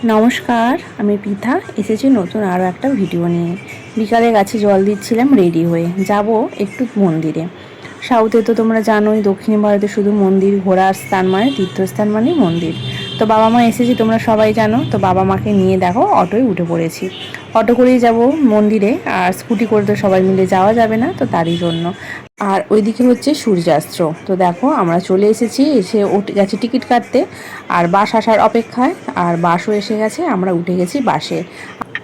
নমস্কার, আমি পৃথা এসেছি নতুন আরও একটা ভিডিও নিয়ে। বিকালে গাছে জল দিচ্ছিলাম রেডি হয়ে যাব একটু মন্দিরে। সাউথে তো তোমরা জানোই, দক্ষিণ ভারতে শুধু মন্দির ঘোরার স্থান মানে তীর্থস্থান মানে মন্দির। তো বাবা মা এসেছি, তোমরা সবাই জানো। তো বাবা মাকে নিয়ে দেখো অটোয় উঠে পড়েছি। অটো করেই যাব মন্দিরে, আর স্কুটি করে তো সবাই মিলে যাওয়া যাবে না, তো তারই জন্য। আর ওইদিকে হচ্ছে সূর্যাস্ত। তো দেখো আমরা চলে এসেছি, এসে উঠে গেছি টিকিট কাটতে আর বাস আসার অপেক্ষায়। আর বাসও এসে গেছে, আমরা উঠে গেছি বাসে।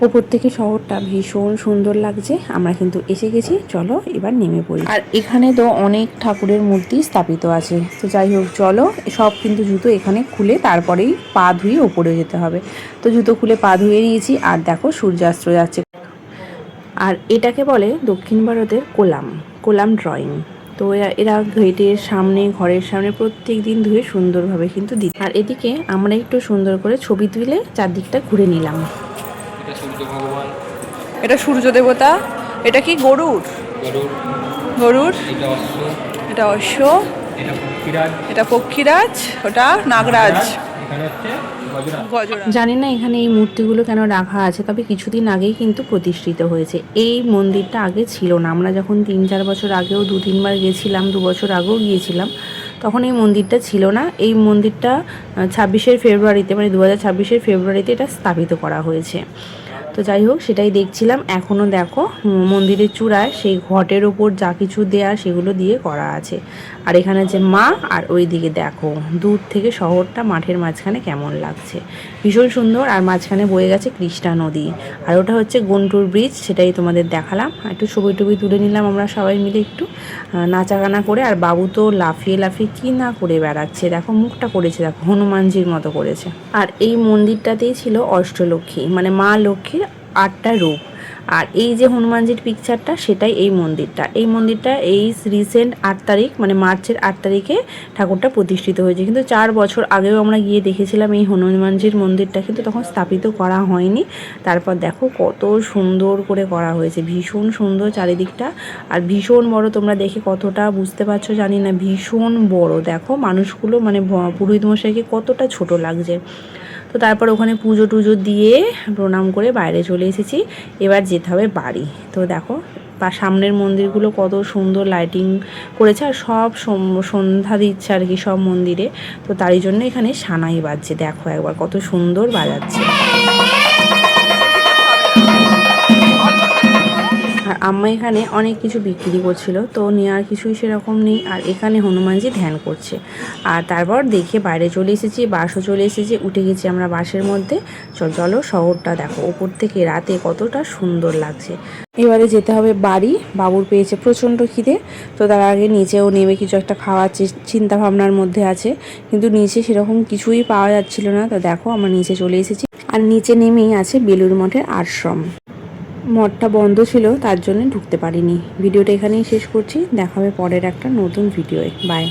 ওপর থেকে শহরটা ভীষণ সুন্দর লাগছে। আমরা কিন্তু এসে গেছি, চলো এবার নেমে পড়ি। আর এখানে তো অনেক ঠাকুরের মূর্তি স্থাপিত আছে। তো যাই হোক, চলো সব কিন্তু জুতো এখানে খুলে তারপরেই পা ধুয়ে ওপরে যেতে হবে। তো জুতো খুলে পা ধুয়ে নিয়েছি। আর দেখো সূর্যাস্ত যাচ্ছে। আর এটাকে বলে দক্ষিণ ভারতের কোলাম, কোলাম ড্রয়িং। তো এরা গেটের সামনে, ঘরের সামনে প্রত্যেক দিন ধুয়ে সুন্দরভাবে কিন্তু দিত। আর এদিকে আমরা একটু সুন্দর করে ছবি তুলে চারদিকটা ঘুরে নিলাম। এটা সূর্য ভগবান, এটা সূর্য দেবতা। এটা কি গরুর? গরুর, গরুর। এটা অশ্ব, এটা অশ্ব। এটা পক্ষীরাজ, এটা পক্ষীরাজ। ওটা নাগরাজ। এখানে হচ্ছে গজরাজ। গজরাজ। জানি না এখানে এই মূর্তিগুলো কেন রাখা আছে, তবে কিছুদিন আগেই কিন্তু প্রতিষ্ঠিত হয়েছে। এই মন্দিরটা আগে ছিল না। আমরা যখন 3-4 বছর আগেও 2-3 বার গেছিলাম, 2 বছর আগেও গিয়েছিলাম, তখন এই মন্দিরটা ছিল না। এই মন্দিরটা 26শে ফেব্রুয়ারিতে, মানে 2026-এর ফেব্রুয়ারিতে এটা স্থাপিত করা হয়েছে। তো যাই হোক, সেটাই দেখছিলাম। এখনও দেখো মন্দিরের চূড়ায় সেই ঘটের ওপর যা কিছু দেয়া সেগুলো দিয়ে করা আছে। আর এখানে যে মা, আর ওই দিকে দেখো দূর থেকে শহরটা মাঠের মাঝখানে কেমন লাগছে, ভীষণ সুন্দর। আর মাঝখানে বয়ে গেছে কৃষ্ণা নদী। আর ওটা হচ্ছে গুন্টুর ব্রিজ, সেটাই তোমাদের দেখালাম। একটু ছবি টবি তুলে নিলাম আমরা সবাই মিলে, একটু নাচাগানা করে। আর বাবু তো লাফিয়ে লাফিয়ে কী না করে বেড়াচ্ছে, দেখো মুখটা করেছে, দেখো হনুমানজির মতো করেছে। আর এই মন্দিরটাতেই ছিল অষ্টলক্ষ্মী, মানে মা লক্ষ্মীর 8টা রূপ। আর এই যে হনুমানজির পিকচারটা, সেটাই এই মন্দিরটা। এই মন্দিরটা এই রিসেন্ট 8 তারিখ, মানে মার্চের 8 তারিখে ঠাকুরটা প্রতিষ্ঠিত হয়েছে। কিন্তু 4 বছর আগেও আমরা গিয়ে দেখেছিলাম এই হনুমানজির মন্দিরটা, কিন্তু তখন স্থাপিত করা হয়নি। তারপর দেখো কত সুন্দর করে করা হয়েছে, ভীষণ সুন্দর চারিদিকটা। আর ভীষণ বড়, তোমরা দেখে কতটা বুঝতে পারছো জানি না, ভীষণ বড়। দেখো মানুষগুলো, মানে পুরোহিত মশাইকে কতটা ছোট লাগছে। তো তারপর ওখানে পুজো টুজো দিয়ে প্রণাম করে বাইরে চলে এসেছি। এবার যেতে হবে বাড়ি। তো দেখো বা সামনের মন্দিরগুলো কত সুন্দর লাইটিং করেছে, আর সব সন্ধ্যা দিচ্ছে আর কি সব মন্দিরে। তো তারই জন্য এখানে সানাই বাজছে, দেখো একবার কত সুন্দর বাজাচ্ছে। আর আম্মা এখানে অনেক কিছু বিক্রি করছিল, তো নেওয়ার কিছুই সেরকম নেই। আর এখানে হনুমানজি ধ্যান করছে। আর তারপর দেখে বাইরে চলে এসেছি, বাসও চলে এসেছে, উঠে গেছি আমরা বাসের মধ্যে। চলো শহরটা দেখো ওপর থেকে রাতে কতটা সুন্দর লাগছে। এবারে যেতে হবে বাড়ি। বাবুর পেয়েছে প্রচণ্ড খিদে, তো তার আগে নিচেও নেমে কিছু একটা খাওয়ার চিন্তা ভাবনার মধ্যে আছে, কিন্তু নিচে সেরকম কিছুই পাওয়া যাচ্ছিল না। তো দেখো আমরা নিচে চলে এসেছি। আর নিচে নেমেই আছে বেলুড় মঠের আশ্রম। মঠটা বন্ধ ছিল, তার জন্য ঢুকতে পারিনি। ভিডিওটা এখানেই শেষ করছি, দেখা হবে পরের একটা নতুন ভিডিওয়ে। বাই।